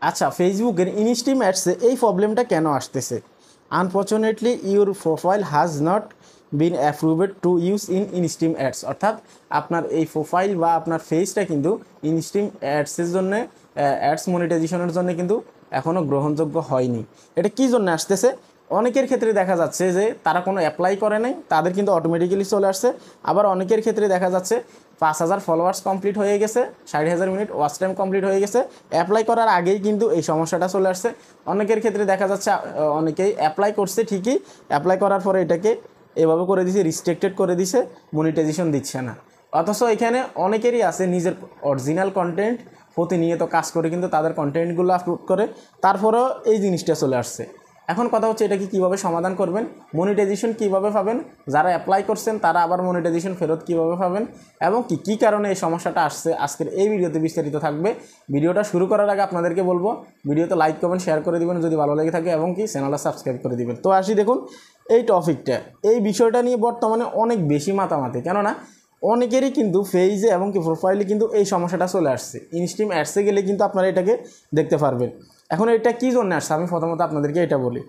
আচ্ছা, ফেসবুকের ইনস্ট্রিম অ্যাডসে এই প্রবলেমটা কেন আসতেছে? Unfortunately your profile has not been approved to use in instream ads, অর্থাৎ আপনার এই প্রোফাইল বা আপনার ফেসটা কিন্তু ইনস্ট্রিম অ্যাডসের জন্য, অ্যাডস মনিটাইজেশনের জন্য কিন্তু এখনও গ্রহণযোগ্য হয়নি। এটা কী জন্য আসতেছে? অনেকের ক্ষেত্রে দেখা যাচ্ছে যে তারা কোনো অ্যাপ্লাই করে নাই, তাদের কিন্তু অটোমেটিক্যালি চলে আসছে। আবার অনেকের ক্ষেত্রে দেখা যাচ্ছে 5,000 ফলোয়ার্স কমপ্লিট হয়ে গেছে, 60,000 মিনিট ওয়াচ টাইম কমপ্লিট হয়ে গেছে, অ্যাপ্লাই করার আগেই কিন্তু এই সমস্যাটা চলে আসছে। অনেকের ক্ষেত্রে দেখা যাচ্ছে অনেকেই অ্যাপ্লাই করছে ঠিকই, অ্যাপ্লাই করার পরে এটাকে এভাবে করে দিছে, রিস্ট্রিক্টেড করে দিছে, মনিটাইজেশন দিচ্ছে না। অথচ এখানে অনেকেরই আছে নিজের অরিজিনাল কন্টেন্ট প্রতিনিয়ত কাজ করে কিন্তু তাদের কন্টেন্টগুলো আপলোড করে, তারপরেও এই জিনিসটা চলে আসছে। এখন কথা হচ্ছে এটাকে কীভাবে সমাধান করবেন, মনিটাইজেশন কীভাবে পাবেন, যারা অ্যাপ্লাই করছেন তারা আবার মনিটাইজেশন ফেরত কীভাবে পাবেন, এবং কী কারণে এই সমস্যাটা আসছে আজকের এই ভিডিওতে বিস্তারিত থাকবে। ভিডিওটা শুরু করার আগে আপনাদেরকে বলবো ভিডিওতে লাইক কমেন্ট শেয়ার করে দিবেন যদি ভালো লেগে থাকে, এবং চ্যানেলটা সাবস্ক্রাইব করে দিবেন। তো আসি দেখুন এই টপিকটা, এই বিষয়টা নিয়ে বর্তমানে অনেক বেশি মাতামাতি, কেননা অনেকেরই কিন্তু পেজে এবং প্রোফাইলে কিন্তু এই সমস্যাটা চলে আসছে। ইনস্ট্রিম অ্যাডসে গেলে কিন্তু আপনারা এটাকে দেখতে পারবেন। এখন এটা কী জন্য আসছে আমি প্রথমত আপনাদেরকে এটা বলি।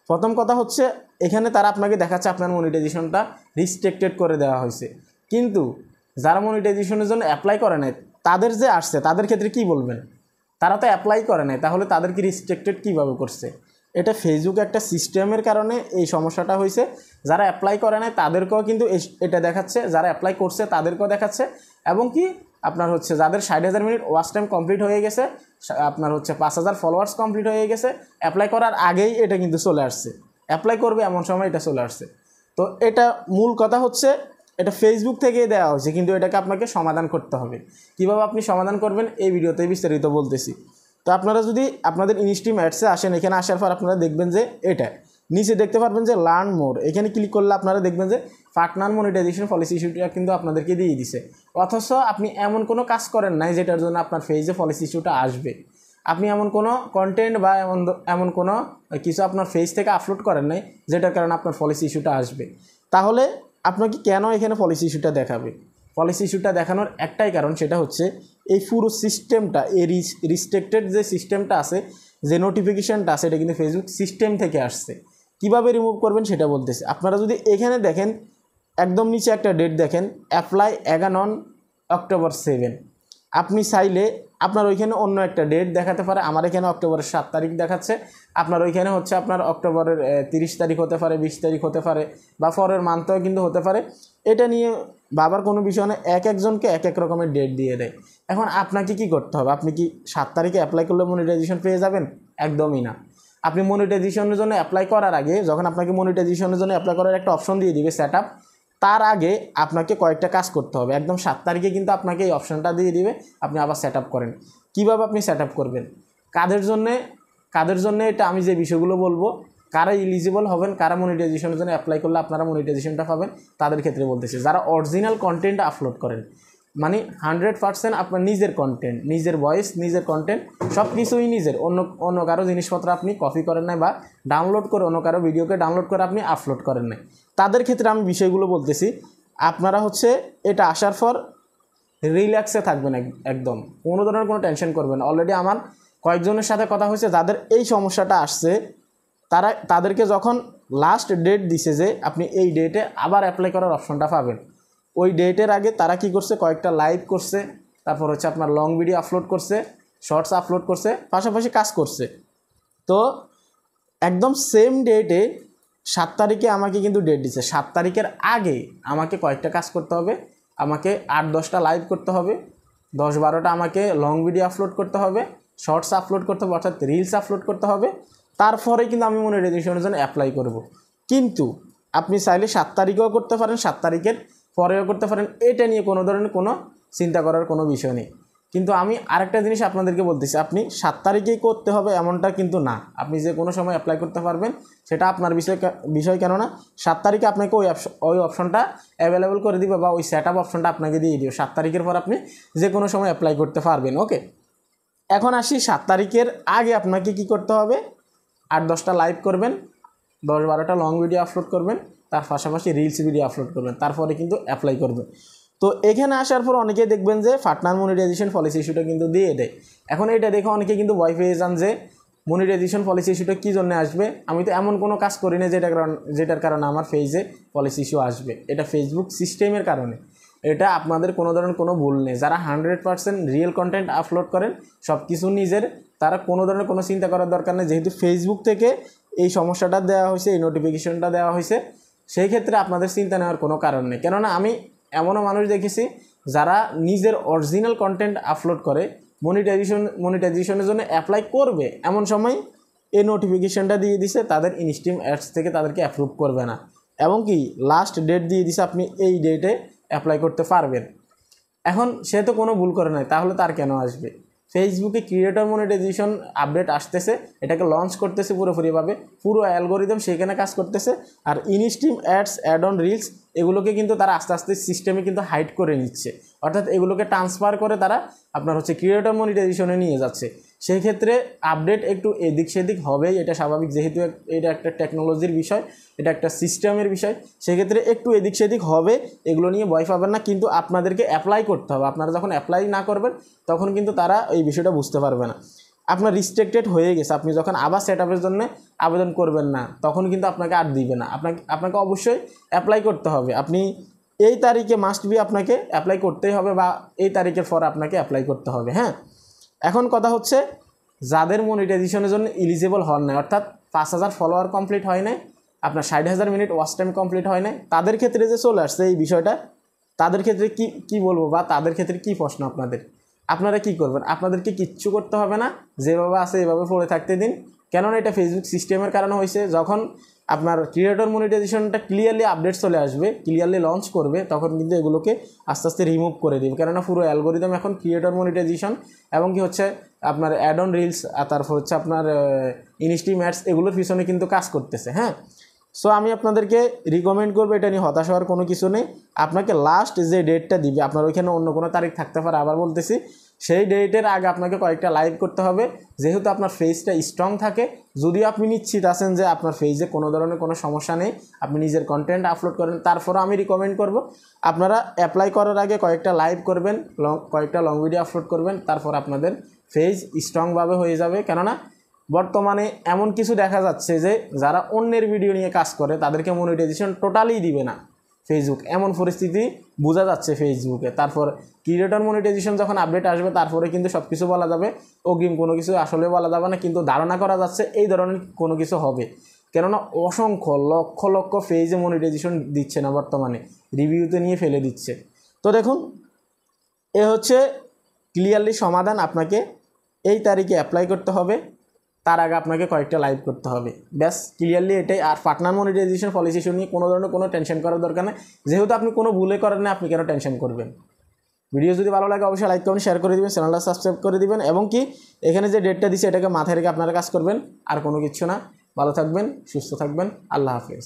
প্রথম কথা হচ্ছে এখানে তারা আপনাকে দেখাচ্ছে আপনার মনিটাইজেশনটা রিস্ট্রিক্টেড করে দেওয়া হয়েছে, কিন্তু যারা মনিটাইজেশনের জন্য অ্যাপ্লাই করে নাই তাদের যে আসছে তাদের ক্ষেত্রে কি বলবেন? তারা তো অ্যাপ্লাই করে নাই, তাহলে তাদেরকে রিস্ট্রিক্টেড কীভাবে করছে? এটা ফেসবুক একটা সিস্টেমের কারণে এই সমস্যাটা হয়েছে। যারা অ্যাপ্লাই করে নাই তাদেরকেও কিন্তু এটা দেখাচ্ছে, যারা অ্যাপ্লাই করছে তাদেরকেও দেখাচ্ছে, এবং কি আপনার হচ্ছে যাদের 60,000 মিনিট ওয়াচ টাইম কমপ্লিট হয়ে গেছে, আপনার হচ্ছে 5,000 ফলোয়ার্স কমপ্লিট হয়ে গেছে, অ্যাপ্লাই করার আগেই এটা কিন্তু চলে আসছে, অ্যাপ্লাই করবে এমন সময় এটা চলে আসছে। তো এটা মূল কথা হচ্ছে এটা ফেসবুক থেকেই দেওয়া হয়েছে, কিন্তু এটাকে আপনাকে সমাধান করতে হবে। কীভাবে আপনি সমাধান করবেন এই ভিডিওতে বিস্তারিত বলতেছি। তো আপনারা যদি আপনাদের ইনস্ট্রিম অ্যাডসে আসেন, এখানে আসার পর আপনারা দেখবেন যে এটা নিচে দেখতে পারবেন যে লার্ন মোর, এখানে ক্লিক করলে আপনারা দেখবেন যে পার্টনার মনিটাইজেশন পলিসি ইস্যুটা কিন্তু আপনাদেরকে দিয়ে দিছে, অথচ আপনি এমন কোনো কাজ করেন নাই যেটার জন্য আপনার পেজে পলিসি ইস্যুটা আসবে। আপনি এমন কোনো কন্টেন্ট বা এমন কোনো কিছু আপনার পেজ থেকে আপলোড করেন নাই যেটার কারণে আপনার পলিসি ইস্যুটা আসবে। তাহলে আপনাকে কেন এখানে পলিসি ইস্যুটা দেখাবে? পলিসি ইস্যুটা দেখানোর একটাই কারণ, সেটা হচ্ছে এই পুরো সিস্টেমটা, এই রিস্ট্রিক্টেড যে সিস্টেমটা আছে, যে নোটিফিকেশানটা আছে, এটা কিন্তু ফেসবুক সিস্টেম থেকে আসছে। কিভাবে রিমুভ করবেন সেটা বলতেছে। আপনারা যদি এখানে দেখেন একদম নিচে একটা ডেট দেখেন, অ্যাপ্লাই 11 অক্টোবর 7, আপনি চাইলে আপনার ওইখানে অন্য একটা ডেট দেখাতে পারে। আমার এখানে অক্টোবরের 7 তারিখ দেখাচ্ছে, আপনার ওইখানে হচ্ছে আপনার অক্টোবরের 30 তারিখ হতে পারে, 20 তারিখ হতে পারে, বা পরের মান্থেও কিন্তু হতে পারে। এটা নিয়ে বাবার কোনো বিষয় না, একজনকে এক রকমের ডেট দিয়ে দেয়। এখন আপনাকে কি করতে হবে? আপনি কি 7 তারিখে অ্যাপ্লাই করলে মনিটাইজেশন পেয়ে যাবেন? একদমই না। আপনি মনিটাইজেশনের জন্য অ্যাপ্লাই করার আগে, যখন আপনাকে মনিটাইজেশনের জন্য অ্যাপ্লাই করার একটা অপশন দিয়ে দিবে সেট আপ, তার আগে আপনাকে কয়েকটা কাজ করতে হবে। একদম 7 তারিখে কিন্তু আপনাকে এই অপশানটা দিয়ে দিবে, আপনি আবার সেট আপ করেন। কীভাবে আপনি সেট আপ করবেন, কাদের জন্যে এটা আমি যে বিষয়গুলো বলবো, কারা এলিজিবল হবেন, কারা মনিটাইজেশনের জন্য অ্যাপ্লাই করলে আপনারা মনিটাইজেশনটা পাবেন, তাদের ক্ষেত্রে বলতেছি। যারা অরিজিনাল কন্টেন্ট আপলোড করেন, মানে 100% আপনার নিজের কন্টেন্ট, নিজের ভয়েস, নিজের কন্টেন্ট, সব কিছুই নিজের, অন্য কারো জিনিসপত্র আপনি কপি করেন নাই, বা ডাউনলোড করে অন্য কারো ভিডিওকে ডাউনলোড করে আপনি আপলোড করেন নাই, তাদের ক্ষেত্রে আমি বিষয়গুলো বলতেছি। আপনারা হচ্ছে এটা আসার পর রিল্যাক্সে থাকবেন, একদম কোনো ধরনের কোনো টেনশন করবেন না। অলরেডি আমার কয়েকজনের সাথে কথা হয়েছে যাদের এই সমস্যাটা আসছে, তাদেরকে যখন লাস্ট ডেট দিছে যে আপনি এই ডেটে আবার অ্যাপ্লাই করার অপশনটা পাবেন, ওই ডেটের আগে তারা কি করছে, কয়েকটা লাইভ করছে, তারপর হচ্ছে আপনার লং ভিডিও আপলোড করছে, শর্টস আপলোড করছে, পাশাপাশি কাজ করছে। তো একদম সেম ডেটে 7 তারিখে আমাকে কিন্তু ডেট দিচ্ছে, 7 তারিখের আগে আমাকে কয়েকটা কাজ করতে হবে। আমাকে 8-10টা লাইভ করতে হবে, 10-12টা আমাকে লং ভিডিও আপলোড করতে হবে, শর্টস আপলোড করতে হবে, অর্থাৎ রিলস আপলোড করতে হবে, তারপরে কিন্তু আমি মনিটাইজেশনের জন্য অ্যাপ্লাই করব। কিন্তু আপনি চাইলে 7 তারিখেও করতে পারেন, 7 তারিখের পরেও করতে পারেন, এটা নিয়ে কোনো ধরনের কোনো চিন্তা করার কোনো বিষয় নেই। কিন্তু আমি আরেকটা জিনিস আপনাদেরকে বলতেছি, আপনি 7 তারিখেই করতে হবে এমনটা কিন্তু না, আপনি যে কোনো সময় অ্যাপ্লাই করতে পারবেন, সেটা আপনার বিষয়। কেননা 7 তারিখে আপনাকে ওই অপশনটা অ্যাভেলেবল করে দিবে, বা ওই সেট আপ অপশনটা আপনাকে দিয়ে দিবে। 7 তারিখের পর আপনি যে কোনো সময় অ্যাপ্লাই করতে পারবেন। ওকে, এখন আসি 7 তারিখের আগে আপনাকে কি করতে হবে? 8-10টা লাইভ করবেন, 10-12টা লং ভিডিও আপলোড করবেন, তার পাশাপাশি রিলস ভিডিও আপলোড করবেন, তারপরে কিন্তু অ্যাপ্লাই করবেন। তো এখানে আসার পর অনেকেই দেখবেন যে পার্টনার মনিটাইজেশন পলিসি ইস্যুটা কিন্তু দিয়ে দেয়। এখন এটা দেখে অনেকে কিন্তু ভয় পেয়ে যান যে মনিটাইজেশন পলিসি ইস্যুটা কী জন্য আসবে, আমি তো এমন কোনো কাজ করি না যেটার কারণে আমার পেজে পলিসি ইস্যু আসবে। এটা ফেসবুক সিস্টেমের কারণে, এটা আপনাদের কোনো ধরনের কোনো ভুল নেই। যারা 100% রিয়েল কন্টেন্ট আপলোড করেন সব কিছু নিজের, তারা কোনো ধরনের কোনো চিন্তা করার দরকার নেই। যেহেতু ফেসবুক থেকে এই সমস্যাটা দেওয়া হয়েছে, এই নোটিফিকেশনটা দেওয়া হয়েছে, সেই ক্ষেত্রে আপনাদের চিন্তা নেওয়ার কোনো কারণ নেই। কেননা আমি এমনও মানুষ দেখেছি যারা নিজের অরিজিনাল কন্টেন্ট আপলোড করে মনিটাইজেশনের জন্য অ্যাপ্লাই করবে, এমন সময় এই নোটিফিকেশনটা দিয়ে দিছে তাদের ইনস্ট্রিম অ্যাডস থেকে তাদেরকে অ্যাপ্রুভ করবে না, এবং কি লাস্ট ডেট দিয়ে দিছে আপনি এই ডেটে অ্যাপ্লাই করতে পারবেন। এখন সে তো কোনো ভুল করে নাই, তাহলে তার কেন আসবে? ফেসবুকে ক্রিয়েটর মনিটাইজেশন আপডেট আসতেছে, এটাকে লঞ্চ করতেছে পুরোপুরিভাবে, পুরো অ্যালগোরিদম সেখানে কাজ করতেছে। আর instream ads, ad on reels এগুলোকে কিন্তু তারা আস্তে আস্তে সিস্টেমে কিন্তু হাইড করে নিচ্ছে, অর্থাৎ এগুলোকে ট্রান্সফার করে তারা আপনার ক্রিয়েটর মনিটাইজেশনে নিয়ে যাচ্ছে। সেই ক্ষেত্রে আপডেট একটু এদিক সেদিক হবেই, এটা স্বাভাবিক, যেহেতু এটা একটা টেকনোলজির বিষয়, এটা একটা সিস্টেমের বিষয়, সেক্ষেত্রে একটু এদিক সেদিক হবে, এগুলো নিয়ে ভয় পাবেন না। কিন্তু আপনাদেরকে অ্যাপ্লাই করতে হবে, আপনারা যখন অ্যাপ্লাই না করবেন তখন কিন্তু তারা এই বিষয়টা বুঝতে পারবে না। আপনার রিস্ট্রিক্টেড হয়ে গেছে, আপনি যখন আবার সেট আপের জন্য আবেদন করবেন না তখন কিন্তু আপনাকে আর দিবে না। আপনাকে অবশ্যই অ্যাপ্লাই করতে হবে। আপনি এই তারিখে মাস্ট বি আপনাকে অ্যাপ্লাই করতেই হবে, বা এই তারিখের পর আপনাকে অ্যাপ্লাই করতে হবে। হ্যাঁ, এখন কথা হচ্ছে যাদের মনিটাইজেশনের জন্য এলিজিবল হন নাই, অর্থাৎ 5000 ফলোয়ার কমপ্লিট হয় নাই, আপনার 60,000 মিনিট ওয়াচ টাইম কমপ্লিট হয় নাই, তাদের ক্ষেত্রে যে চলে আসছে এই বিষয়টা, তাদের ক্ষেত্রে কি বলবো, বা তাদের ক্ষেত্রে কি প্রশ্ন আপনারা কি করবেন? আপনাদেরকে কিচ্ছু করতে হবে না, যেভাবে আছে এভাবে পড়ে থাকতে দিন। কেননা এটা ফেসবুক সিস্টেমের কারণে হয়েছে। যখন আপনার ক্রিয়েটর মনিটাইজেশনটা ক্লিয়ারলি আপডেট চলে আসবে, ক্লিয়ারলি লঞ্চ করবে, তখন কিন্তু এগুলোকে আস্তে আস্তে রিমুভ করে দেবে। কেননা পুরো অ্যালগোরিদম এখন ক্রিয়েটর মনিটাইজেশন এবং কি আপনার অ্যাড অন রিলস, আর তারপর আপনার ইনস্ট্রিম অ্যাডস, এগুলোর পিছনে কিন্তু কাজ করতেছে। হ্যাঁ, সো আমি আপনাদেরকে রিকমেন্ড করবো, এটা নিয়ে হতাশ হওয়ার কোনো কিছু নেই। আপনাকে লাস্ট যে ডেটটা দিবে, আপনার ওইখানে অন্য কোনো তারিখ থাকতে পারে, আবার বলতেছি, সেই ডেটের আগে আপনাকে কয়েকটা লাইভ করতে হবে, যেহেতু আপনার ফেজটা স্ট্রং থাকে। যদিও আপনি নিশ্চিত আছেন যে আপনার ফেজে কোনো ধরনের কোনো সমস্যা নেই, আপনি নিজের কন্টেন্ট আপলোড করেন, তারপরও আমি রিকমেন্ড করব আপনারা অ্যাপ্লাই করার আগে কয়েকটা লাইভ করবেন, কয়েকটা লং ভিডিও আপলোড করবেন, তারপর আপনাদের ফেজ স্ট্রংভাবে হয়ে যাবে। কেননা বর্তমানে এমন কিছু দেখা যাচ্ছে যে যারা অন্যের ভিডিও নিয়ে কাজ করে তাদেরকে মনিটাইজেশন টোটালি দিবে না ফেসবুক, এমন পরিস্থিতি বোঝা যাচ্ছে ফেসবুকে। তারপর ক্রিয়েটর মনিটাইজেশন যখন আপডেট আসবে তারপরে কিন্তু সব কিছু বলা যাবে, অগ্রিম কোনো কিছু আসলে বলা যাবে না, কিন্তু ধারণা করা যাচ্ছে এই ধরনের কোনো কিছু হবে। কেননা অসংখ্য লক্ষ লক্ষ পেজে মনিটাইজেশন দিচ্ছে না বর্তমানে, রিভিউতে নিয়ে ফেলে দিচ্ছে। তো দেখুন, এ হচ্ছে ক্লিয়ারলি সমাধান। আপনাকে এই তারিখে অ্যাপ্লাই করতে হবে, তার আগে আপনাকে কয়েকটা লাইভ করতে হবে, ব্যাস ক্লিয়ারলি এটাই। আর পার্টনার মনিটাইজেশন পলিসি ইস্যু নিয়ে কোনো ধরনের কোনো টেনশন করার দরকার নেই, যেহেতু আপনি কোনো ভুলে করেন না, আপনি কেন টেনশন করবেন? ভিডিও যদি ভালো লাগে অবশ্যই লাইক করুন, শেয়ার করে দিবেন, চ্যানেলটা সাবস্ক্রাইব করে দিবেন, এবং কি এখানে যে ডেটটা দিচ্ছে এটাকে মাথায় রেখে আপনারা কাজ করবেন, আর কোনো কিছু না। ভালো থাকবেন, সুস্থ থাকবেন, আল্লাহ হাফেজ।